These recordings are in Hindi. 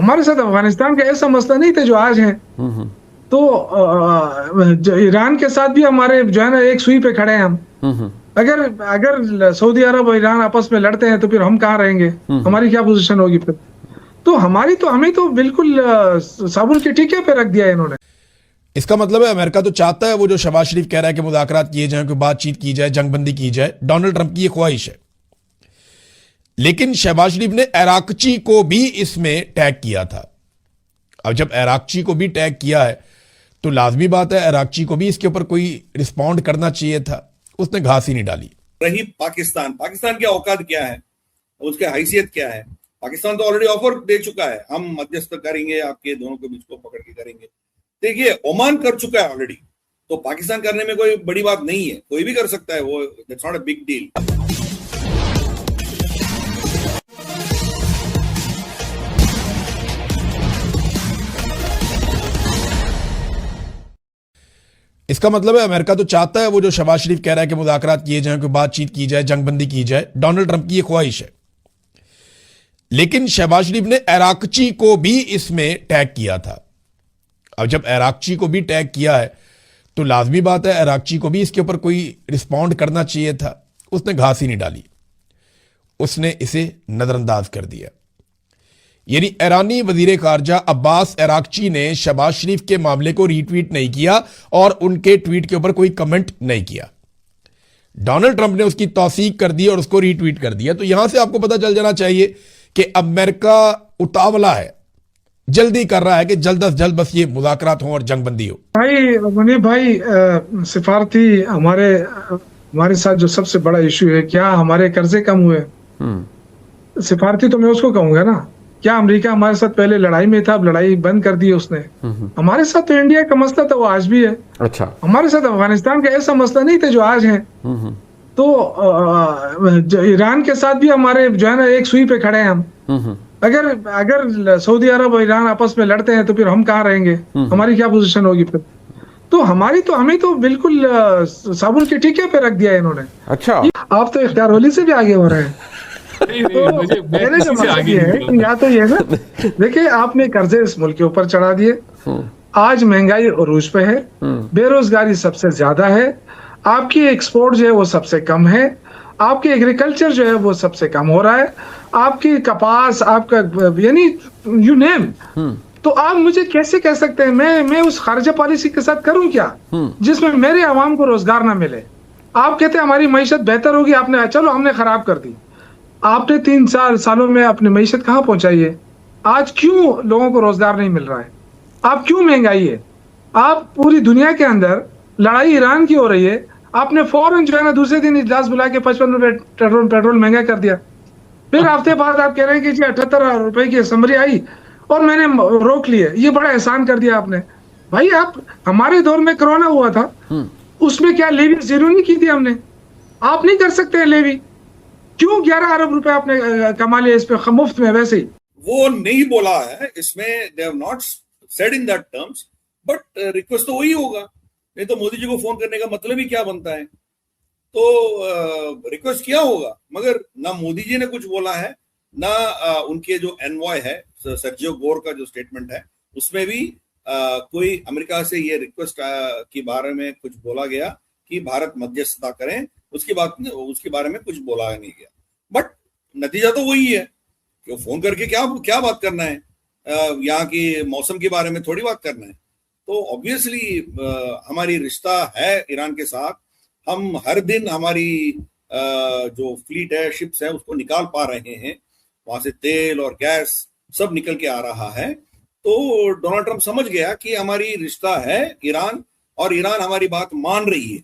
हमारे साथ अफगानिस्तान का ऐसा मसला नहीं था जो आज है। हम्म। तो ईरान के साथ भी हमारे जो है ना एक सुई पे खड़े हैं हम। हम्म। अगर अगर सऊदी अरब और ईरान आपस में लड़ते हैं तो फिर हम कहाँ रहेंगे? हमारी क्या पोजीशन होगी फिर? तो हमें तो बिल्कुल साबुन की टिकिया पे रख दिया इन्होंने। इसका मतलब है अमेरिका तो चाहता है वो जो शहबाज शरीफ कह रहा है कि मुज़ाकरात किए जाएं, कोई बातचीत की जाए, जंगबंदी की जाए, डोनाल्ड ट्रंप की ये ख्वाहिश है। लेकिन शहबाज शरीफ ने अराकची को भी इसमें टैग किया था। अब जब अराकची को भी टैग किया है तो लाजमी बात है अराकची को भी इसके ऊपर कोई रिस्पॉन्ड करना चाहिए था। उसने घास ही नहीं डाली। रही पाकिस्तान की औकात क्या है, उसकी हैसियत क्या है? पाकिस्तान तो ऑलरेडी ऑफर दे चुका है, हम मध्यस्थ करेंगे, आपके दोनों के बीच को पकड़ के करेंगे। देखिए, ओमान कर चुका है ऑलरेडी, तो पाकिस्तान करने में कोई बड़ी बात नहीं है, कोई भी कर सकता है, वो that's not a big deal. इसका मतलब है अमेरिका तो चाहता है वो जो शहबाज शरीफ कह रहा है कि मुज़ाकरात किए जाएं, कोई बातचीत की जाए, जंगबंदी की जाए, डोनाल्ड ट्रंप की ये ख्वाहिश है। लेकिन शहबाज शरीफ ने अराकची को भी इसमें टैग किया था। अब जब अराकची को भी टैग किया है तो लाजमी बात है अराकची को भी इसके ऊपर कोई रिस्पॉन्ड करना चाहिए था। उसने घास ही नहीं डाली, उसने इसे नजरअंदाज कर दिया। यानी ईरानी वजीर खारजा अब्बास अराकची ने शहबाज शरीफ के मामले को रीट्वीट नहीं किया और उनके ट्वीट के ऊपर कोई कमेंट नहीं किया। डोनाल्ड ट्रंप ने उसकी तौसीक कर दी और उसको रीट्वीट कर दिया। तो यहां से आपको पता चल जाना चाहिए कि अमेरिका उतावला है, जल्दी कर रहा है कि जल्द अज जल्द बस ये मुज़ाकरात हो और जंगबंदी हो। भाई मुनीब भाई, सिफारती हमारे साथ जो सबसे बड़ा इशू है, क्या हमारे कर्जे कम हुए? सिफारती तो मैं उसको कहूंगा ना। क्या अमेरिका हमारे साथ पहले लड़ाई में था, अब लड़ाई बंद कर दी है उसने? हमारे साथ तो इंडिया का मसला था, वो आज भी है। अच्छा, हमारे साथ अफगानिस्तान का ऐसा मसला नहीं था जो आज है। तो ईरान के साथ भी हमारे जो है ना एक सुई पे खड़े हैं हम। अगर अगर सऊदी अरब और ईरान आपस में लड़ते हैं तो फिर हम कहाँ रहेंगे? हमारी क्या पोजीशन होगी फिर? तो हमें तो बिल्कुल साबुन की टिकिया पे रख दिया इन्होंने। अच्छा, आप तो इख्तियार वली से भी आगे हो रहे हैं। तो मेरे जो मकसद ये है कि या तो ये ना, देखिए आपने कर्जे इस मुल्क के ऊपर चढ़ा दिए, आज महंगाई उरूज पे है, बेरोजगारी सबसे ज्यादा है, आपकी एक्सपोर्ट जो है वो सबसे कम है, आपकी एग्रीकल्चर जो है वो सबसे कम हो रहा है, आपकी कपास, आपका यानी यू नेम। तो आप मुझे कैसे कह सकते हैं मैं उस खारजा पॉलिसी के साथ करूं क्या जिसमें मेरे आवाम को रोजगार ना मिले? आप कहते हैं हमारी मईशत बेहतर होगी, आपने चलो हमने खराब कर दी। आपने 3-4 सालों में अपनी मईशत कहाँ पहुंचाई है? आज क्यों लोगों को रोजगार नहीं मिल रहा है? आप क्यों महंगाई है? आप पूरी दुनिया के अंदर लड़ाई ईरान की हो रही है, आपने फौरन जो है ना दूसरे दिन इजलास बुला के 55 रुपए पेट्रोल महंगा कर दिया। फिर हफ्ते बाद आप कह रहे हैं कि जी 78 रुपए की असम्बली आई और मैंने रोक लिए। ये बड़ा एहसान कर दिया आपने। भाई आप हमारे दौर में कोरोना हुआ था, उसमें क्या लेवी जीरो नहीं की थी हमने? आप नहीं कर सकते हैं लेवी? क्यों 11 अरब रुपए आपने कमा लिया इस पे मुफ्त में? वैसे ही वो नहीं बोला है इसमें, they have not said in that terms, but request तो वही होगा, नहीं तो मोदी जी को फोन करने का मतलब ही क्या बनता है? तो रिक्वेस्ट किया होगा, मगर ना मोदी जी ने कुछ बोला है, ना उनके जो एनवॉय है सर्जियो गोर का जो स्टेटमेंट है उसमें भी कोई अमेरिका से ये रिक्वेस्ट के बारे में कुछ बोला गया कि भारत मध्यस्थता करें, उसके बारे में कुछ बोला नहीं गया। बट नतीजा तो वही है कि फोन करके क्या बात करना है? यहाँ की मौसम के बारे में थोड़ी बात करना है। तो ऑब्वियसली हमारी रिश्ता है ईरान के साथ, हम हर दिन हमारी जो फ्लीट है, शिप्स है, उसको निकाल पा रहे हैं, वहां से तेल और गैस सब निकल के आ रहा है। तो डोनाल्ड ट्रंप समझ गया कि हमारी रिश्ता है ईरान, और ईरान हमारी बात मान रही है,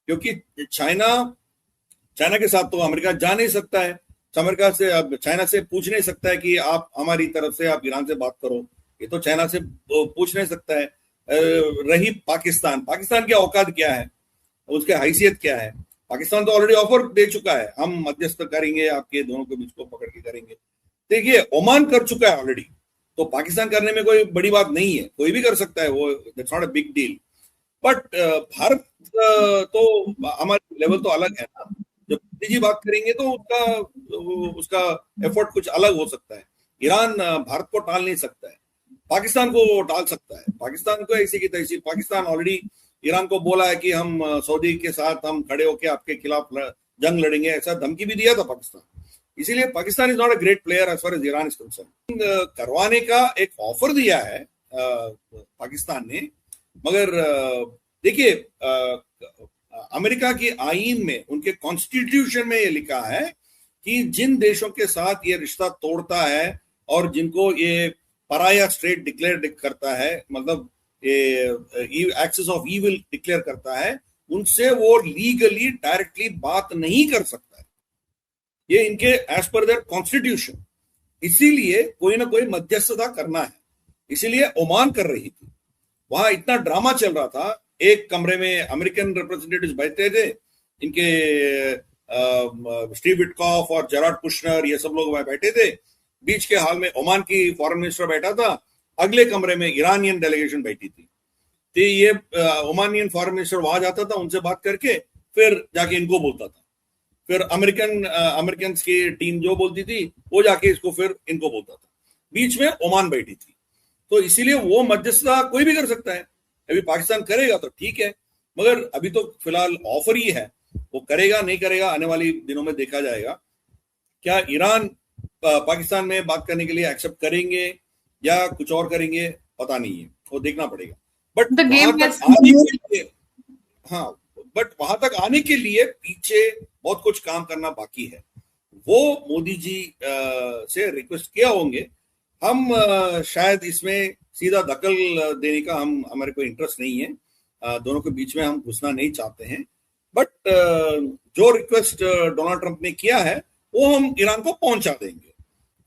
क्योंकि चाइना के साथ तो अमेरिका जा नहीं सकता है, अमेरिका से अब चाइना से पूछ नहीं सकता है कि आप हमारी तरफ से आप ईरान से बात करो, ये तो चाइना से पूछ नहीं सकता है। रही पाकिस्तान की औकात क्या है, उसकी हैसियत क्या है? पाकिस्तान तो ऑलरेडी ऑफर दे चुका है, हम मध्यस्थ करेंगे, आपके दोनों के बीच को पकड़ के करेंगे। देखिए, ओमान कर चुका है ऑलरेडी, तो पाकिस्तान करने में कोई बड़ी बात नहीं है, कोई भी कर सकता है, वो that's not a big deal. But Bharat तो हमारे लेवल तो अलग है ना। जब मोदी जी बात करेंगे तो उसका एफर्ट कुछ अलग हो सकता है। ईरान भारत को टाल नहीं सकता है, पाकिस्तान को टाल सकता है। पाकिस्तान को ऐसी की तैसी, पाकिस्तान ऑलरेडी ईरान को बोला है कि हम सऊदी के साथ हम खड़े होकर आपके खिलाफ जंग लड़ेंगे, ऐसा धमकी भी दिया था पाकिस्तान। इसीलिए Pakistan is not a great player as far as Iran is concern. करवाने का एक ऑफर दिया है पाकिस्तान ने, मगर देखिए अमेरिका के आईन में, उनके कॉन्स्टिट्यूशन में ये लिखा है कि जिन देशों के साथ ये रिश्ता तोड़ता है और जिनको ये पराया स्टेट डिक्लेयर करता है, मतलब ये एक्सेस ऑफ ईविल डिक्लेयर करता है, उनसे वो लीगली डायरेक्टली बात नहीं कर सकता है। ये इनके एज पर देयर कॉन्स्टिट्यूशन। इसीलिए कोई ना कोई मध्यस्थता करना है, इसीलिए ओमान कर रही थी। वहां इतना ड्रामा चल रहा था, एक कमरे में अमेरिकन रिप्रेजेंटेटिव्स बैठे थे, इनके स्टीव विटकॉफ और जेरार्ड कुशनर, ये सब लोग वहां बैठे थे। बीच के हाल में ओमान की फॉरेन मिनिस्टर बैठा था, अगले कमरे में ईरानियन डेलीगेशन बैठी थी। तो ये ओमानियन फॉरेन मिनिस्टर वहां जाता था, उनसे बात करके फिर जाके इनको बोलता था, फिर अमेरिकन की टीम जो बोलती थी वो जाके इसको फिर इनको बोलता था। बीच में ओमान बैठी थी, तो इसीलिए वो मध्यस्थता कोई भी कर सकता है। अभी पाकिस्तान करेगा तो ठीक है, मगर अभी तो फिलहाल ऑफर ही है, वो करेगा नहीं करेगा आने वाली दिनों में देखा जाएगा। क्या ईरान पाकिस्तान में बात करने के लिए एक्सेप्ट करेंगे या कुछ और करेंगे पता नहीं है, वो देखना पड़ेगा। बट वहां तक आने के लिए पीछे बहुत कुछ काम करना बाकी है। वो मोदी जी से रिक्वेस्ट किया होंगे। हम शायद इसमें सीधा दखल देने का हमारे को इंटरेस्ट नहीं है, दोनों के बीच में हम घुसना नहीं चाहते हैं। बट जो रिक्वेस्ट डोनाल्ड ट्रंप ने किया है वो हम ईरान को पहुंचा देंगे।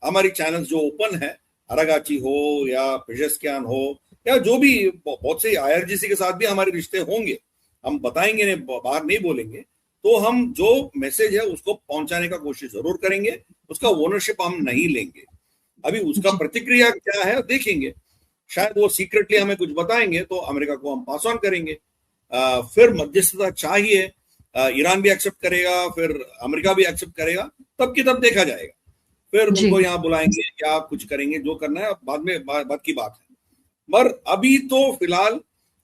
हमारी चैनल जो ओपन है, अरागाची हो या पेजेस्कियान हो या जो भी, बहुत से IRGC के साथ भी हमारे रिश्ते होंगे, हम बताएंगे, बाहर नहीं बोलेंगे। तो हम जो मैसेज है उसको पहुंचाने का कोशिश जरूर करेंगे, उसका ओनरशिप हम नहीं लेंगे। अभी उसका प्रतिक्रिया क्या है देखेंगे, शायद वो सीक्रेटली हमें कुछ बताएंगे तो अमेरिका को हम पास ऑन करेंगे। फिर मध्यस्थता चाहिए, ईरान भी एक्सेप्ट करेगा, फिर अमेरिका भी एक्सेप्ट करेगा, तब की तब देखा जाएगा। फिर उनको यहाँ बुलाएंगे या कुछ करेंगे, जो करना है बाद में बात की बात है। पर अभी तो फिलहाल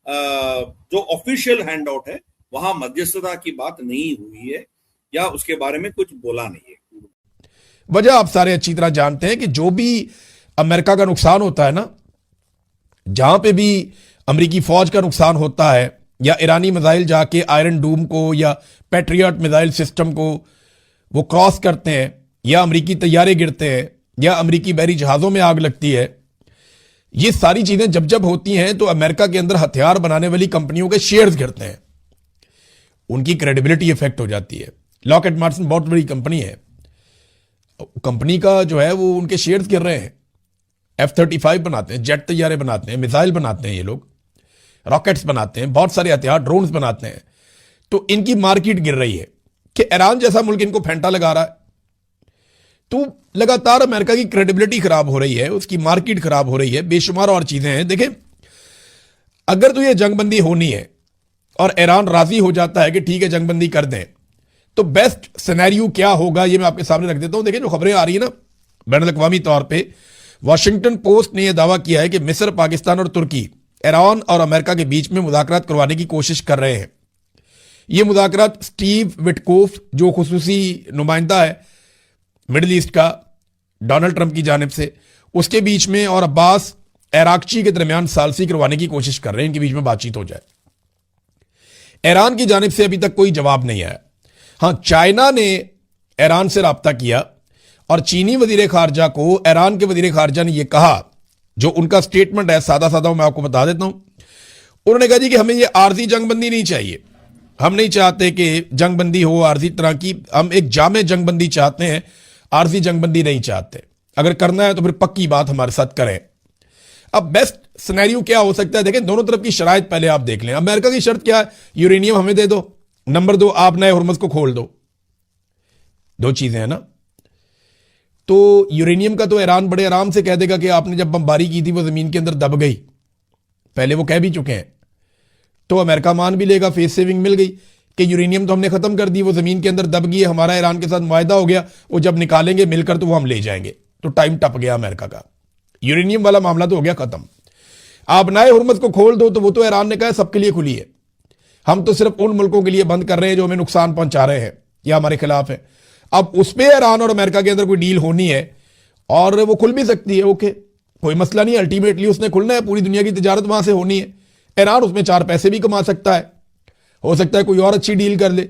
जो ऑफिशियल हैंड आउट है वहां मध्यस्थता की बात नहीं हुई है या उसके बारे में कुछ बोला नहीं है। वजह आप सारे अच्छी तरह जानते हैं कि जो भी अमेरिका का नुकसान होता है ना, जहां पे भी अमेरिकी फौज का नुकसान होता है या ईरानी मिसाइल जाके आयरन डूम को या पैट्रियट मिसाइल सिस्टम को वो क्रॉस करते हैं, या अमेरिकी तैयारे गिरते हैं, या अमेरिकी बहरी जहाजों में आग लगती है, ये सारी चीजें जब जब होती हैं तो अमेरिका के अंदर हथियार बनाने वाली कंपनियों के शेयर्स गिरते हैं, उनकी क्रेडिबिलिटी इफेक्ट हो जाती है। लॉकहीड मार्टिन बहुत बड़ी कंपनी है, कंपनी का जो है वो उनके शेयर्स गिर रहे हैं। F-35 बनाते हैं, जेट तैयारे बनाते हैं, मिसाइल बनाते हैं, ये लोग रॉकेट्स बनाते हैं, बहुत सारे हथियार, ड्रोन्स बनाते हैं। तो इनकी मार्केट गिर रही है कि ईरान जैसा मुल्क इनको फेंटा लगा रहा है। तो लगातार अमेरिका की क्रेडिबिलिटी खराब हो रही है, उसकी मार्केट खराब हो रही है, बेशुमार और चीजें हैं। देखें, अगर तो ये जंगबंदी होनी है और ईरान राजी हो जाता है कि ठीक है जंगबंदी कर दें, तो बेस्ट सिनेरियो क्या होगा ये मैं आपके सामने रख देता हूं। देखिए, जो खबरें आ रही है ना बैनुल-अक़वामी तौर पे, वॉशिंगटन पोस्ट ने यह दावा किया है कि मिस्र, पाकिस्तान और तुर्की ईरान और अमेरिका के बीच में मुज़ाकरात करवाने की कोशिश कर रहे हैं। ये मुज़ाकरात स्टीव विटकोफ, जो खुसूसी नुमाइंदा है मिडिल ईस्ट का डोनाल्ड ट्रंप की जानिब से, उसके बीच में और अब्बास अरागची के दरमियान सालसी करवाने की कोशिश कर रहे हैं, इनके बीच में बातचीत हो जाए। ईरान की जानिब से अभी तक कोई जवाब नहीं आया। हां, चाइना ने ईरान से राब्ता किया और चीनी वजीर खारजा को ईरान के वजीर खारजा ने यह कहा, जो उनका स्टेटमेंट है, सादा सादा मैं आपको बता देता हूं। उन्होंने कहा जी कि हमें यह आर्जी जंगबंदी नहीं चाहिए, हम नहीं चाहते कि जंगबंदी हो आर्जी तरह की, हम एक जामे जंगबंदी चाहते हैं, आर्जी जंगबंदी नहीं चाहते। अगर करना है तो फिर पक्की बात हमारे साथ करें। अब बेस्ट सिनेरियो क्या हो सकता है, देखें दोनों तरफ की शराइत पहले आप देख लें। अमेरिका की शर्त क्या है, यूरेनियम हमें दे दो, नंबर 2 आप नए हुर्मुज़ को खोल दो। दो चीजें हैं ना। तो यूरेनियम का तो ईरान बड़े आराम से कह देगा कि आपने जब बमबारी की थी वो जमीन के अंदर दब गई, पहले वो कह भी चुके हैं। तो अमेरिका मान भी लेगा, फेस सेविंग मिल गई कि यूरेनियम तो हमने खत्म कर दी, वो जमीन के अंदर दब गई है, हमारा ईरान के साथ मुआहदा हो गया, वो जब निकालेंगे मिलकर तो वो हम ले जाएंगे। तो टाइम टप गया अमेरिका का। यूरेनियम वाला मामला तो हो गया खत्म। आप नए हुर्मुज़ को खोल दो तो वो तो ईरान ने कहा सबके लिए खुली है, हम तो सिर्फ उन मुल्कों के लिए बंद कर रहे हैं जो हमें नुकसान पहुंचा रहे हैं या हमारे खिलाफ है। अब उस पर ईरान और अमेरिका के अंदर कोई डील होनी है और वो खुल भी सकती है, ओके, कोई मसला नहीं। अल्टीमेटली उसने खुलना है, पूरी दुनिया की तिजारत वहां से होनी है। ईरान उसमें 4 पैसे भी कमा सकता है, हो सकता है कोई और अच्छी डील कर ले,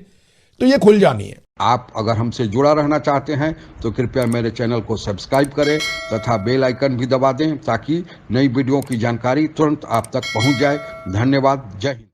तो ये खुल जानी है। आप अगर हमसे जुड़ा रहना चाहते हैं तो कृपया मेरे चैनल को सब्सक्राइब करें तथा बेल आइकन भी दबा दें ताकि नई वीडियो की जानकारी तुरंत आप तक पहुंच जाए। धन्यवाद। जय हिंद।